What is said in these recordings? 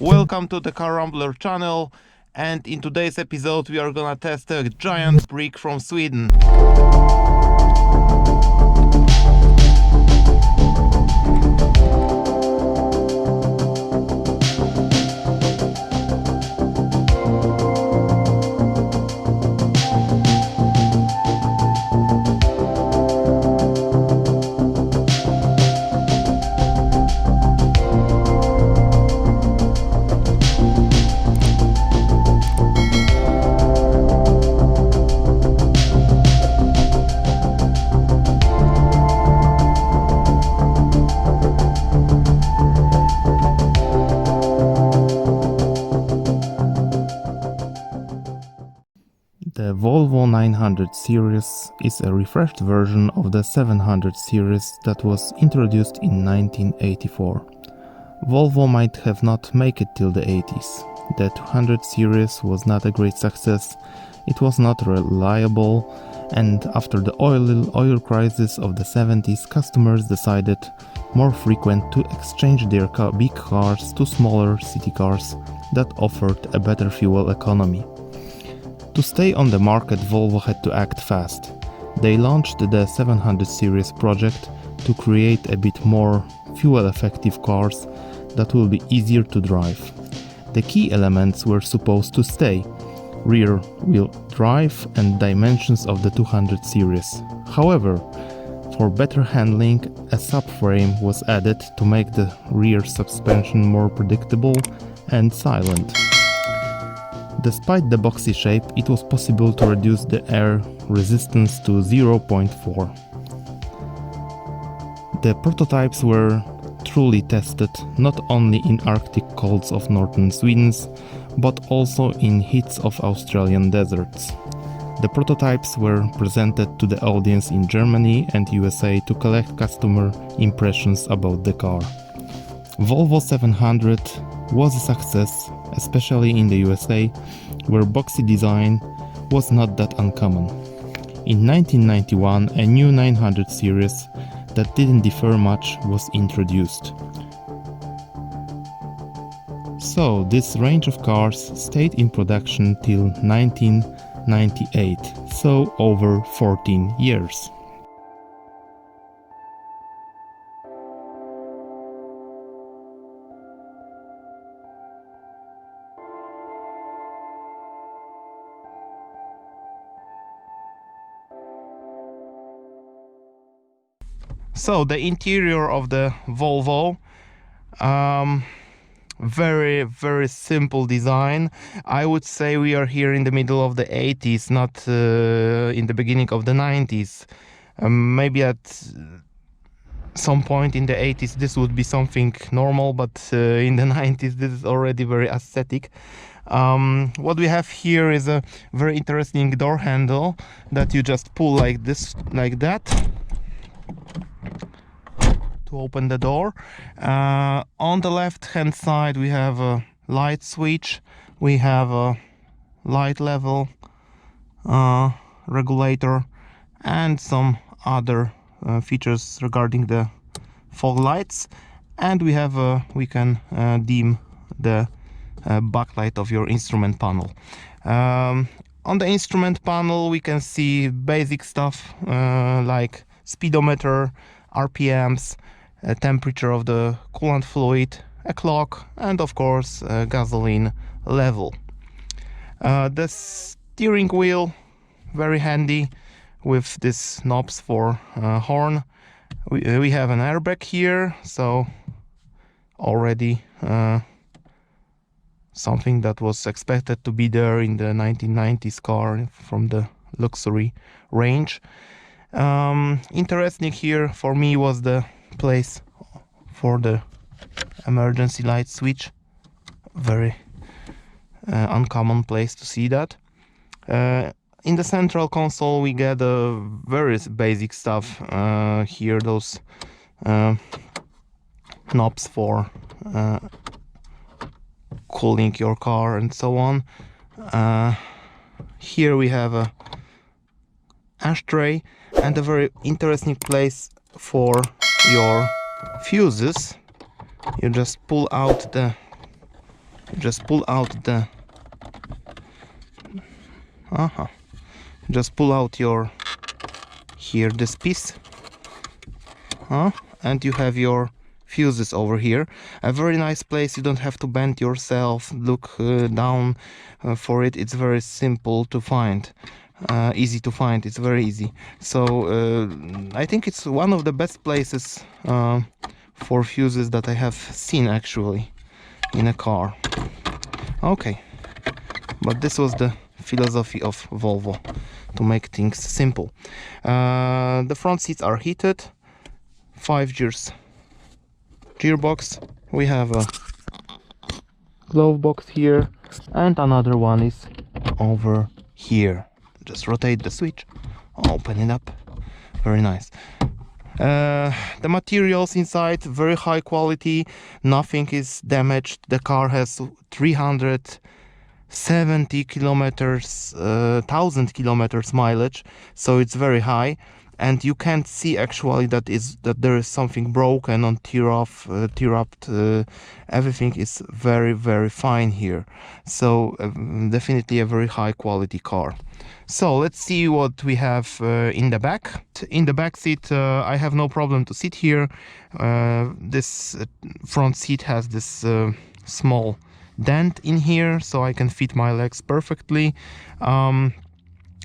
Welcome to the car Rambler channel, and in today's episode we are gonna test a giant brick from Sweden. The Volvo 900 series is a refreshed version of the 700 series that was introduced in 1984. Volvo might have not made it till the 80s. The 200 series was not a great success, it was not reliable, and after the oil crisis of the 70s, customers decided more frequent to exchange their big cars to smaller city cars that offered a better fuel economy. To stay on the market, Volvo had to act fast. They launched the 700 series project to create a bit more fuel-effective cars that will be easier to drive. The key elements were supposed to stay: rear-wheel drive and dimensions of the 200 series. However, for better handling, a subframe was added to make the rear suspension more predictable and silent. Despite the boxy shape, it was possible to reduce the air resistance to 0.4. The prototypes were truly tested not only in Arctic colds of northern Sweden, but also in heats of Australian deserts. The prototypes were presented to the audience in Germany and USA to collect customer impressions about the car. Volvo 700 was a success, especially in the USA, where boxy design was not that uncommon. In 1991, a new 900 series that didn't differ much was introduced. So this range of cars stayed in production till 1998, so over 14 years. So the interior of the Volvo, very simple design. I would say we are here in the middle of the 80s, not in the beginning of the 90s. Maybe at some point in the 80s this would be something normal, but in the 90s this is already very aesthetic. What we have here is a very interesting door handle that you just pull like this, like that, to open the door. On the left hand side we have a light switch, we have a light level regulator and some other features regarding the fog lights, and we can dim the backlight of your instrument panel. On the instrument panel we can see basic stuff like speedometer, RPMs, temperature of the coolant fluid, a clock, and of course gasoline level. The steering wheel, very handy with these knobs for horn. We have an airbag here, so already something that was expected to be there in the 1990s car from the luxury range. Interesting here for me was the place for the emergency light switch. Very uncommon place to see that. In the central console we get very basic stuff here, those knobs for cooling your car and so on. Here we have a ashtray and a very interesting place for your fuses. You just pull out the just pull out the just pull out your here this piece, and you have your fuses over here. A very nice place. You don't have to bend yourself, look down for it. It's very simple to find, easy to find. It's very easy. So I think it's one of the best places for fuses that I have seen actually in a car. Okay, but this was the philosophy of Volvo, to make things simple. The front seats are heated, 5 gears gearbox. We have a glove box here, and another one is over here. Just rotate the switch, open it up. Very nice. The materials inside very high quality, nothing is damaged. The car has 370 kilometers, 1000 kilometers mileage, so it's very high, and you can't see actually that there is something broken on tear up. Everything is very fine here, so definitely a very high quality car. So let's see what we have in the back. In the back seat, I have no problem to sit here. This front seat has this small dent in here, so I can fit my legs perfectly.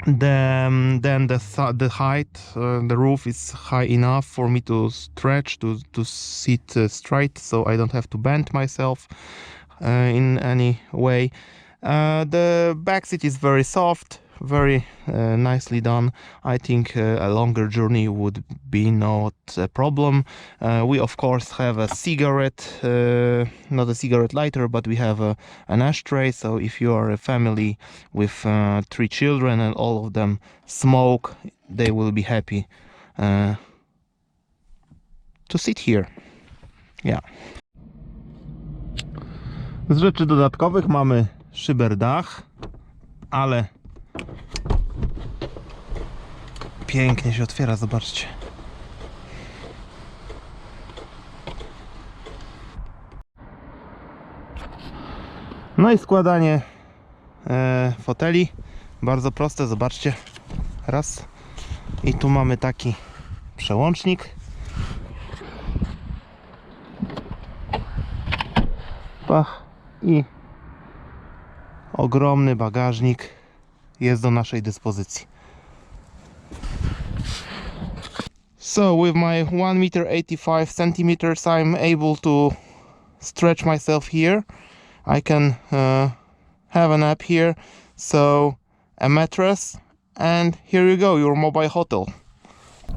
Then the height, the roof is high enough for me to stretch, to sit straight, so I don't have to bend myself in any way. The back seat is very soft, very nicely done. I think a longer journey would be not a problem. We of course have a cigarette, not a cigarette lighter, but we have an ashtray, so if you are a family with 3 children and all of them smoke, they will be happy to sit here. Yeah. Z rzeczy dodatkowych mamy szyberdach, ale pięknie się otwiera, zobaczcie. No i składanie foteli, bardzo proste, zobaczcie. Raz. I tu mamy taki przełącznik. Pach. I ogromny bagażnik jest do naszej dyspozycji. So with my 1,85 m I'm able to stretch myself here. I can have a nap here, so a mattress, and here you go, your mobile hotel.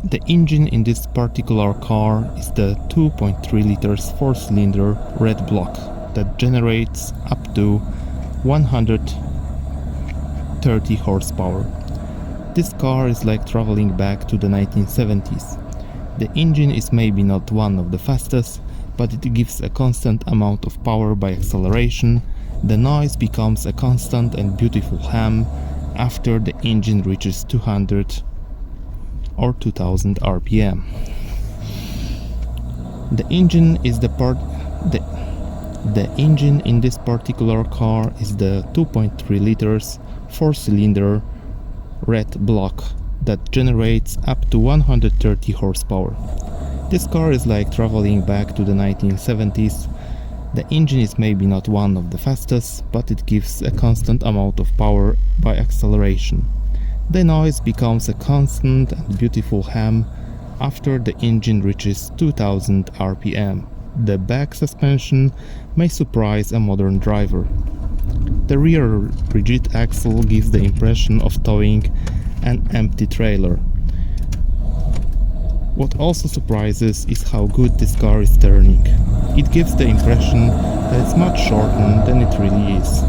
The engine in this particular car is the 2.3 liters 4-cylinder red block that generates up to 130 horsepower. This car is like traveling back to the 1970s. The engine is maybe not one of the fastest, but it gives a constant amount of power by acceleration. The noise becomes a constant and beautiful hum after the engine reaches 200 or 2000 RPM. The engine in this particular car is the 2.3 liters 4-cylinder red block that generates up to 130 horsepower. This car is like traveling back to the 1970s. The engine is maybe not one of the fastest, but it gives a constant amount of power by acceleration. The noise becomes a constant and beautiful hum after the engine reaches 2000 RPM. The back suspension may surprise a modern driver. The rear rigid axle gives the impression of towing an empty trailer. What also surprises is how good this car is turning. It gives the impression that it's much shorter than it really is.